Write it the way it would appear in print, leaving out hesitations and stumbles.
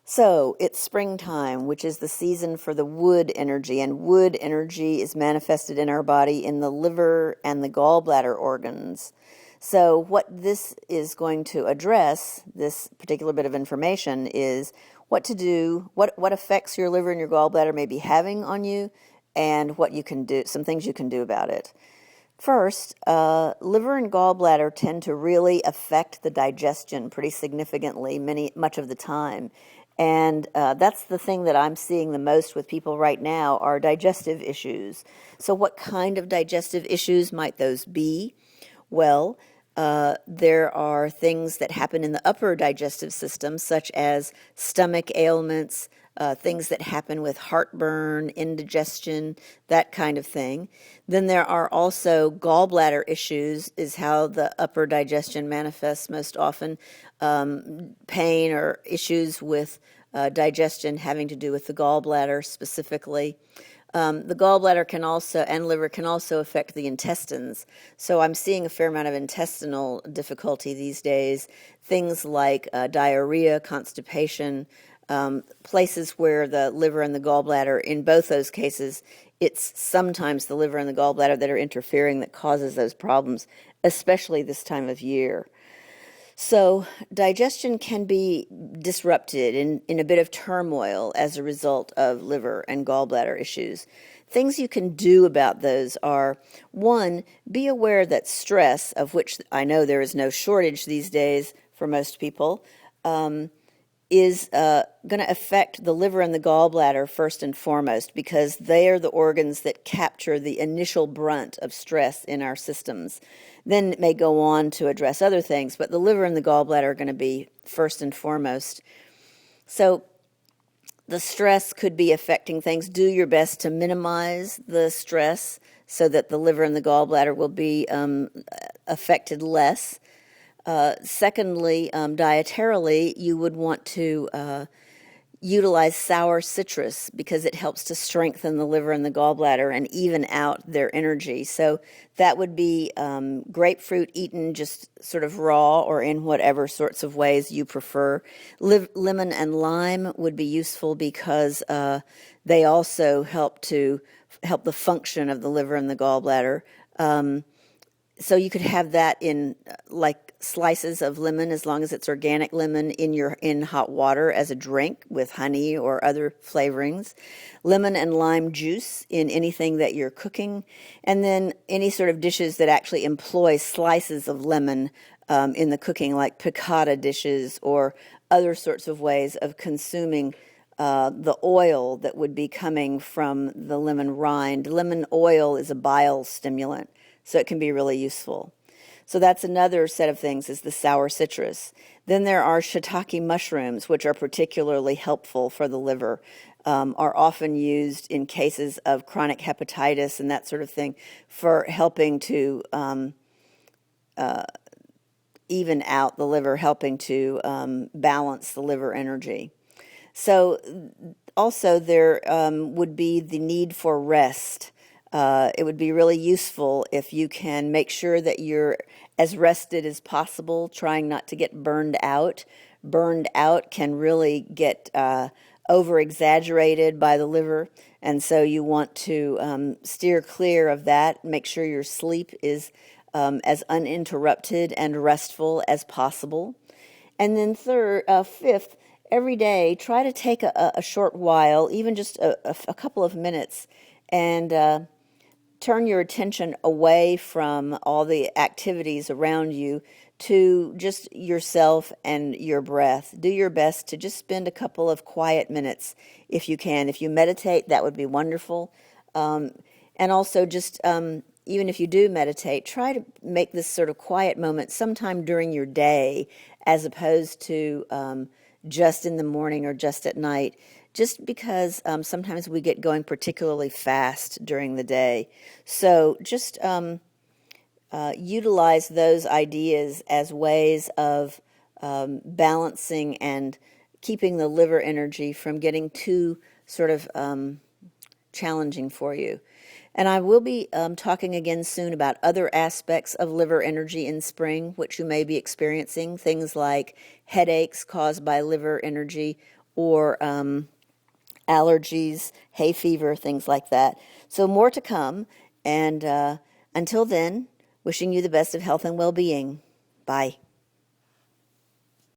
So it's springtime, which is the season for the wood energy, and wood energy is manifested in our body in the liver and the gallbladder organs. So what this is going to address, this particular bit of information, is what to do, what effects your liver and your gallbladder may be having on you, and what you can do, some things you can do about it. First, liver and gallbladder tend to really affect the digestion pretty significantly much of the time. And that's the thing that I'm seeing the most with people right now are digestive issues. So what kind of digestive issues might those be? Well, there are things that happen in the upper digestive system, such as stomach ailments, things that happen with heartburn, indigestion, that kind of thing. Then there are also gallbladder issues, is how the upper digestion manifests most often. Pain or issues with digestion having to do with the gallbladder specifically. The gallbladder can also, and liver can also affect the intestines. So I'm seeing a fair amount of intestinal difficulty these days. Things like diarrhea, constipation, places where the liver and the gallbladder, in both those cases, it's sometimes the liver and the gallbladder that are interfering that causes those problems, especially this time of year. So digestion can be disrupted in a bit of turmoil as a result of liver and gallbladder issues. Things you can do about those are, one, be aware that stress, of which I know there is no shortage these days for most people, is going to affect the liver and the gallbladder first and foremost, because they are the organs that capture the initial brunt of stress in our systems. Then it may go on to address other things, but the liver and the gallbladder are going to be first and foremost. So the stress could be affecting things. Do your best to minimize the stress so that the liver and the gallbladder will be affected less. Secondly, dietarily, you would want to utilize sour citrus because it helps to strengthen the liver and the gallbladder and even out their energy. So that would be grapefruit eaten just sort of raw or in whatever sorts of ways you prefer. Lemon and lime would be useful because they also help the function of the liver and the gallbladder. So you could have that in like slices of lemon, as long as it's organic lemon, in hot water as a drink with honey or other flavorings. Lemon and lime juice in anything that you're cooking, and then any sort of dishes that actually employ slices of lemon in the cooking, like piccata dishes or other sorts of ways of consuming the oil that would be coming from the lemon rind. Lemon oil is a bile stimulant, so it can be really useful. So that's another set of things, is the sour citrus. Then there are shiitake mushrooms, which are particularly helpful for the liver, are often used in cases of chronic hepatitis and that sort of thing for helping to even out the liver, helping to balance the liver energy. So also there would be the need for rest. It would be really useful if you can make sure that you're as rested as possible, trying not to get burned out. Burned out can really get over-exaggerated by the liver, and so you want to steer clear of that. Make sure your sleep is as uninterrupted and restful as possible. And then fifth, every day, try to take a short while, even just a couple of minutes, and turn your attention away from all the activities around you to just yourself and your breath. Do your best to just spend a couple of quiet minutes if you can. If you meditate, that would be wonderful. And also just, even if you do meditate, try to make this sort of quiet moment sometime during your day as opposed to just in the morning or just at night, just because sometimes we get going particularly fast during the day. So just utilize those ideas as ways of balancing and keeping the liver energy from getting too sort of challenging for you. And I will be talking again soon about other aspects of liver energy in spring, which you may be experiencing, things like headaches caused by liver energy, or allergies, hay fever, things like that. So more to come. And until then, wishing you the best of health and well-being. Bye.